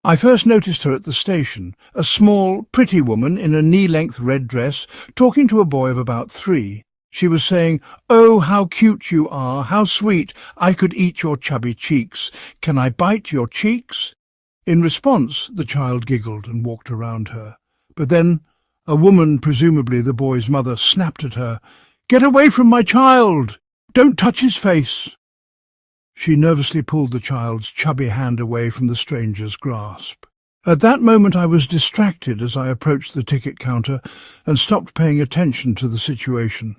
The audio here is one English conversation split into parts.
I first noticed her at the station, a small, pretty woman in a knee-length red dress, talking to a boy of about 3. She was saying, "Oh, how cute you are, how sweet, I could eat your chubby cheeks. Can I bite your cheeks?" In response, the child giggled and walked around her. But then a woman, presumably the boy's mother, snapped at her, "Get away from my child! Don't touch his face!" She nervously pulled the child's chubby hand away from the stranger's grasp. At that moment I was distracted as I approached the ticket counter and stopped paying attention to the situation.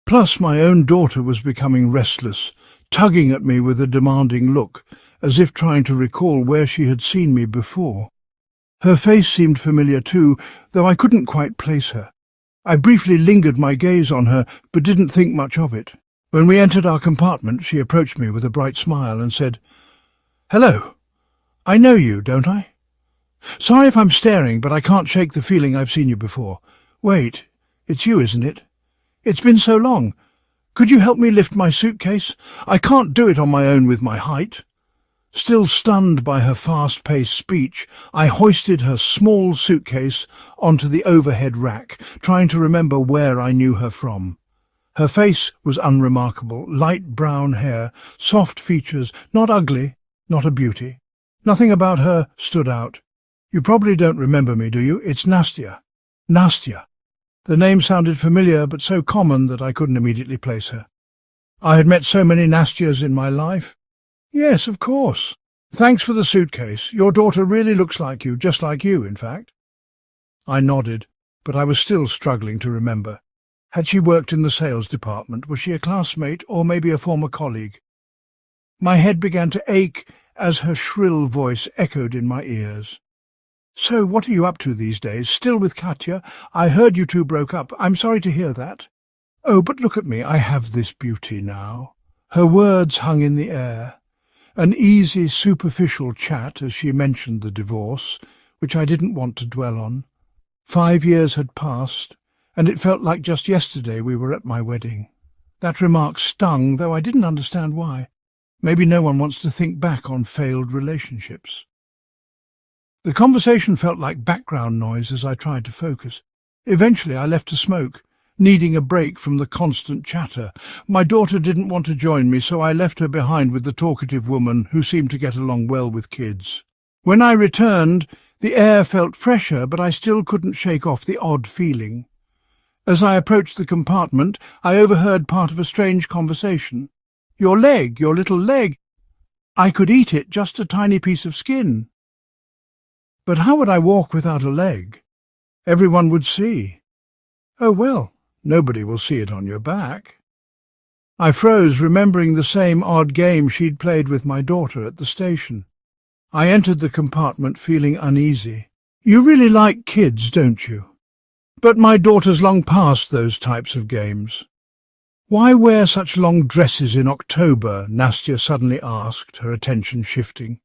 Plus, my own daughter was becoming restless, tugging at me with a demanding look, as if trying to recall where she had seen me before. Her face seemed familiar too, though I couldn't quite place her. I briefly lingered my gaze on her, but didn't think much of it. When we entered our compartment, she approached me with a bright smile and said, "Hello. I know you, don't I? Sorry if I'm staring, but I can't shake the feeling I've seen you before. Wait, it's you, isn't it? It's been so long. Could you help me lift my suitcase? I can't do it on my own with my height." Still stunned by her fast-paced speech, I hoisted her small suitcase onto the overhead rack, trying to remember where I knew her from. Her face was unremarkable, light brown hair, soft features, not ugly, not a beauty. Nothing about her stood out. "You probably don't remember me, do you? It's Nastya." Nastya. The name sounded familiar, but so common that I couldn't immediately place her. I had met so many Nastyas in my life. "Yes, of course. Thanks for the suitcase. Your daughter really looks like you, just like you, in fact." I nodded, but I was still struggling to remember. Had she worked in the sales department? Was she a classmate or maybe a former colleague? My head began to ache as her shrill voice echoed in my ears. "So what are you up to these days? Still with Katya? I heard you two broke up. I'm sorry to hear that." "Oh, but look at me. I have this beauty now." Her words hung in the air. An easy, superficial chat as she mentioned the divorce, which I didn't want to dwell on. 5 years had passed, and it felt like just yesterday we were at my wedding. That remark stung, though I didn't understand why. Maybe no one wants to think back on failed relationships. The conversation felt like background noise as I tried to focus. Eventually I left to smoke, needing a break from the constant chatter. My daughter didn't want to join me, so I left her behind with the talkative woman who seemed to get along well with kids. When I returned, the air felt fresher, but I still couldn't shake off the odd feeling. As I approached the compartment, I overheard part of a strange conversation. "Your leg, your little leg. I could eat it, just a tiny piece of skin." But how would I walk without a leg? Everyone would see. "Oh well, nobody will see it on your back." I froze, remembering the same odd game she'd played with my daughter at the station. I entered the compartment feeling uneasy. "You really like kids, don't you?" "But my daughter's long past those types of games." "Why wear such long dresses in October?" Nastya suddenly asked, her attention shifting.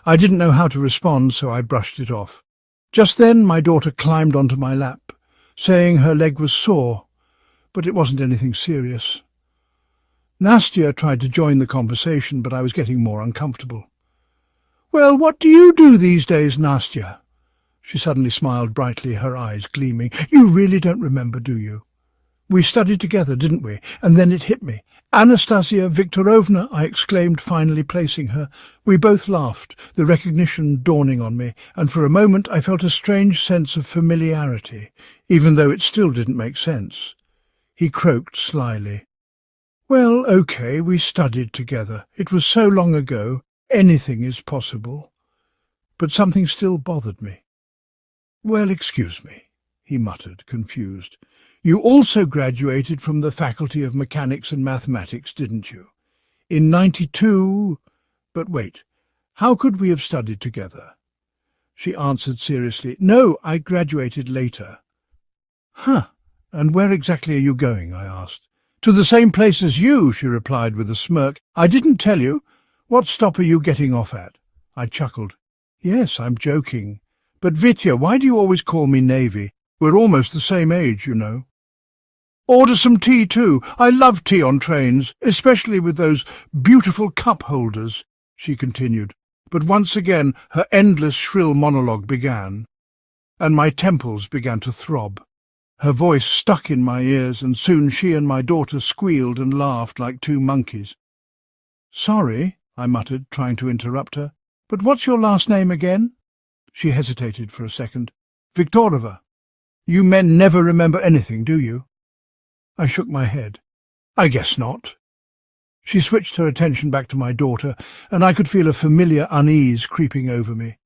I didn't know how to respond, so I brushed it off. Just then my daughter climbed onto my lap, saying her leg was sore, but it wasn't anything serious. Nastya tried to join the conversation, but I was getting more uncomfortable. "Well, what do you do these days, Nastya?" She suddenly smiled brightly, her eyes gleaming. "You really don't remember, do you? We studied together, didn't we? And then it hit me. 'Anastasia Viktorovna,' I exclaimed, finally placing her. We both laughed, the recognition dawning on me, and for a moment I felt a strange sense of familiarity, even though it still didn't make sense. He croaked slyly. "Well, okay, we studied together. It was so long ago. Anything is possible." But something still bothered me. "Well, excuse me," he muttered, confused. "You also graduated from the Faculty of Mechanics and Mathematics, didn't you? In 92... But wait, how could we have studied together?" She answered seriously, "No, I graduated later." "Huh, and where exactly are you going?" I asked. "To the same place as you," she replied with a smirk. "I didn't tell you. What stop are you getting off at?" I chuckled. "Yes, I'm joking. But Vitya, why do you always call me Navy? We're almost the same age, you know." "Order some tea too. I love tea on trains, especially with those beautiful cup holders," she continued. But once again her endless shrill monologue began, and my temples began to throb. Her voice stuck in my ears, and soon she and my daughter squealed and laughed like two monkeys. "Sorry," I muttered, trying to interrupt her, "but what's your last name again?" She hesitated for a second. "Viktorova. You men never remember anything, do you?" I shook my head. "I guess not." She switched her attention back to my daughter, and I could feel a familiar unease creeping over me.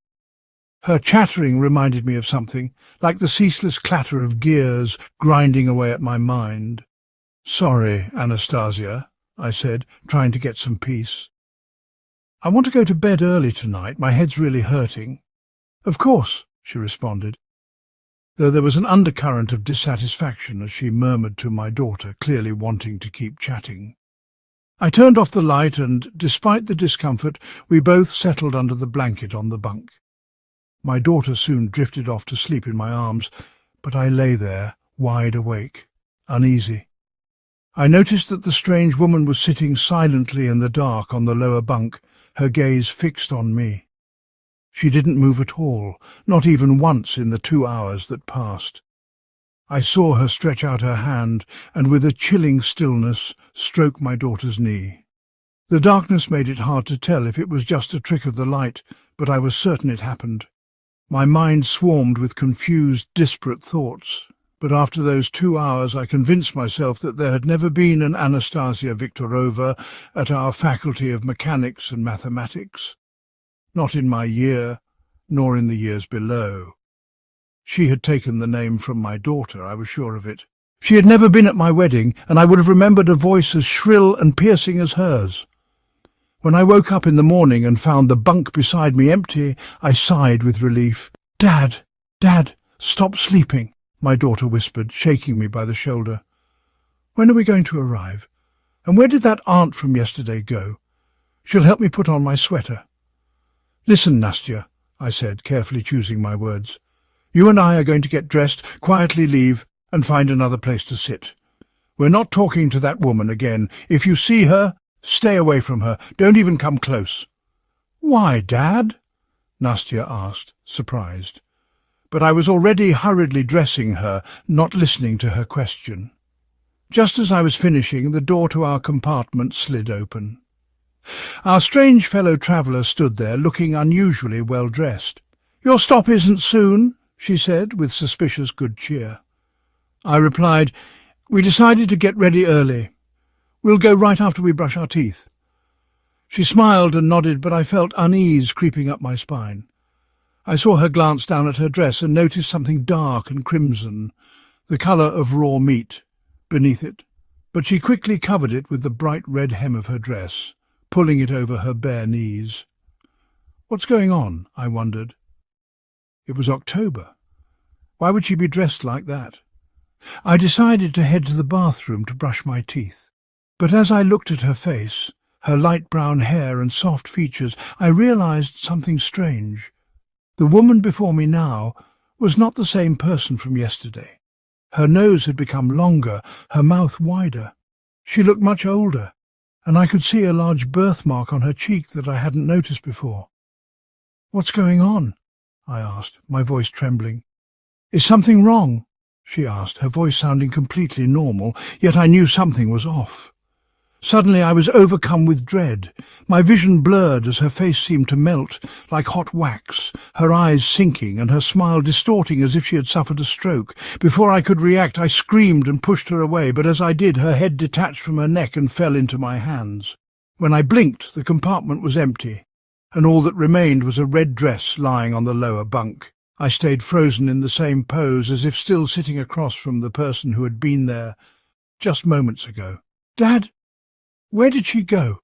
Her chattering reminded me of something, like the ceaseless clatter of gears grinding away at my mind. "Sorry, Anastasia," I said, trying to get some peace. "I want to go to bed early tonight. My head's really hurting." "Of course," she responded, though there was an undercurrent of dissatisfaction as she murmured to my daughter, clearly wanting to keep chatting. I turned off the light and, despite the discomfort, we both settled under the blanket on the bunk. My daughter soon drifted off to sleep in my arms, but I lay there, wide awake, uneasy. I noticed that the strange woman was sitting silently in the dark on the lower bunk, her gaze fixed on me. She didn't move at all, not even once in the 2 hours that passed. I saw her stretch out her hand and, with a chilling stillness, stroke my daughter's knee. The darkness made it hard to tell if it was just a trick of the light, but I was certain it happened. My mind swarmed with confused, disparate thoughts, but after those 2 hours I convinced myself that there had never been an Anastasia Viktorova at our Faculty of Mechanics and Mathematics. Not in my year, nor in the years below. She had taken the name from my daughter, I was sure of it. She had never been at my wedding, and I would have remembered a voice as shrill and piercing as hers. When I woke up in the morning and found the bunk beside me empty, I sighed with relief. "Dad, Dad, stop sleeping," my daughter whispered, shaking me by the shoulder. "When are we going to arrive? And where did that aunt from yesterday go? She'll help me put on my sweater." "Listen, Nastya," I said, carefully choosing my words. "You and I are going to get dressed, quietly leave, and find another place to sit. We're not talking to that woman again. If you see her, stay away from her. Don't even come close." "Why, Dad?" Nastya asked, surprised. But I was already hurriedly dressing her, not listening to her question. Just as I was finishing, the door to our compartment slid open. Our strange fellow traveller stood there, looking unusually well dressed. "Your stop isn't soon?" she said, with suspicious good cheer. I replied, "We decided to get ready early. We'll go right after we brush our teeth." She smiled and nodded, but I felt unease creeping up my spine. I saw her glance down at her dress and noticed something dark and crimson, the colour of raw meat, beneath it. But she quickly covered it with the bright red hem of her dress, pulling it over her bare knees. What's going on? I wondered. It was October. Why would she be dressed like that? I decided to head to the bathroom to brush my teeth. But as I looked at her face, her light brown hair and soft features, I realized something strange. The woman before me now was not the same person from yesterday. Her nose had become longer, her mouth wider. She looked much older, and I could see a large birthmark on her cheek that I hadn't noticed before. "What's going on?" I asked, my voice trembling. "Is something wrong?" she asked, her voice sounding completely normal, yet I knew something was off. Suddenly I was overcome with dread. My vision blurred as her face seemed to melt, like hot wax, her eyes sinking and her smile distorting as if she had suffered a stroke. Before I could react, I screamed and pushed her away, but as I did, her head detached from her neck and fell into my hands. When I blinked, the compartment was empty, and all that remained was a red dress lying on the lower bunk. I stayed frozen in the same pose, as if still sitting across from the person who had been there just moments ago. "Dad, where did she go?"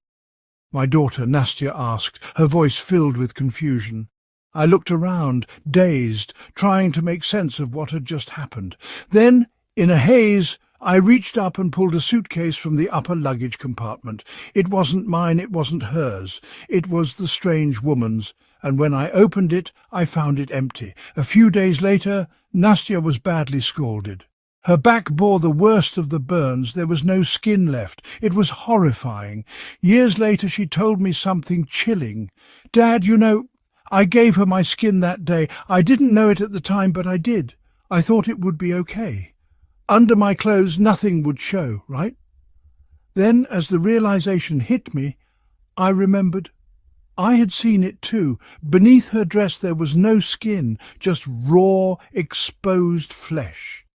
my daughter Nastya asked, her voice filled with confusion. I looked around, dazed, trying to make sense of what had just happened. Then, in a haze, I reached up and pulled a suitcase from the upper luggage compartment. It wasn't mine, it wasn't hers. It was the strange woman's, and when I opened it, I found it empty. A few days later, Nastya was badly scalded. Her back bore the worst of the burns. There was no skin left. It was horrifying. Years later she told me something chilling. "Dad, you know, I gave her my skin that day. I didn't know it at the time, but I did. I thought it would be okay. Under my clothes nothing would show, right?" Then, as the realization hit me, I remembered. I had seen it too. Beneath her dress there was no skin, just raw, exposed flesh.